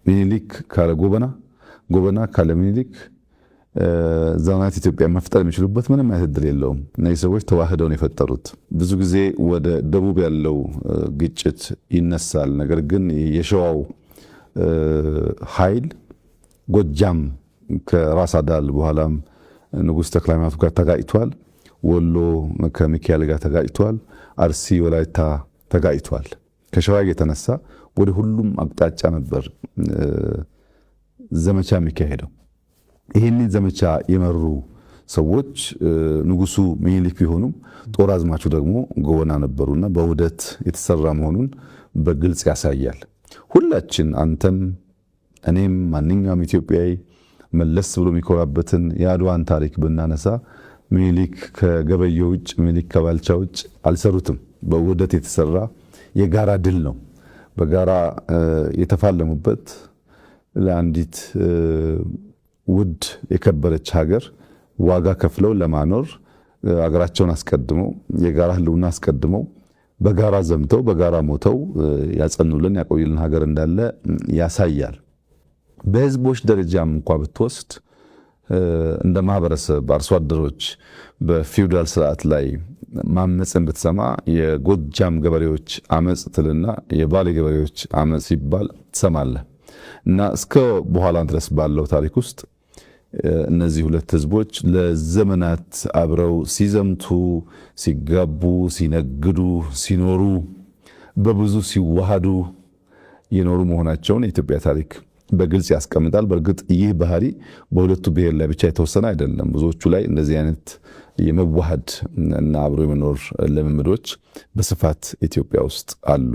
ሚኒሊክ ካለ ጎበና፣ ጎበና ካለ ሚኒሊክ ዘመናዊት ኢትዮጵያ መፍጠር የሚችሉበት ምንም አይነት እድል የለውም። እነዚህ ሰዎች ተዋህደው ነው የፈጠሩት። ብዙ ጊዜ ወደ ደቡብ ያለው ግጭት ይነሳል። ነገር ግን የሸዋው ኃይል ጎጃም ከራስ አዳል በኋላም ንጉሥ ተክለ ሃይማኖት ጋር ተጋጭቷል። ወሎ ከሚካኤል ጋር ተጋጭቷል። አርሲ ወላይታ ተጋጭቷል። ከሸዋ የተነሳ ወደ ሁሉም አቅጣጫ ነበር ዘመቻ የሚካሄደው። ይህንን ዘመቻ የመሩ ሰዎች ንጉሱ ሚኒሊክ ቢሆኑም ጦር አዝማቹ ደግሞ ጎበና ነበሩና በውህደት የተሰራ መሆኑን በግልጽ ያሳያል። ሁላችን አንተም እኔም ማንኛውም ኢትዮጵያዊ መለስ ብሎ የሚኮራበትን የአድዋን ታሪክ ብናነሳ ሚኒሊክ ከገበየው ውጭ፣ ሚኒሊክ ከባልቻ ውጭ አልሰሩትም። በውህደት የተሰራ የጋራ ድል ነው። በጋራ የተፋለሙበት ለአንዲት ውድ የከበረች ሀገር ዋጋ ከፍለው ለማኖር ሀገራቸውን አስቀድመው የጋራ ህልውና አስቀድመው በጋራ ዘምተው በጋራ ሞተው ያጸኑልን ያቆዩልን ሀገር እንዳለ ያሳያል። በህዝቦች ደረጃም እንኳን ብትወስድ እንደ ማህበረሰብ አርሶ አደሮች በፊውዳል ስርዓት ላይ ማመፅን ብትሰማ የጎጃም ገበሬዎች አመፅ ትልና የባሌ ገበሬዎች አመፅ ሲባል ትሰማለህ። እና እስከ በኋላ ድረስ ባለው ታሪክ ውስጥ እነዚህ ሁለት ህዝቦች ለዘመናት አብረው ሲዘምቱ፣ ሲጋቡ፣ ሲነግዱ፣ ሲኖሩ በብዙ ሲዋሃዱ የኖሩ መሆናቸውን የኢትዮጵያ ታሪክ በግልጽ ያስቀምጣል። በእርግጥ ይህ ባህሪ በሁለቱ ብሔር ላይ ብቻ የተወሰነ አይደለም። ብዙዎቹ ላይ እንደዚህ አይነት የመዋሃድ እና አብሮ የመኖር ልምምዶች በስፋት ኢትዮጵያ ውስጥ አሉ።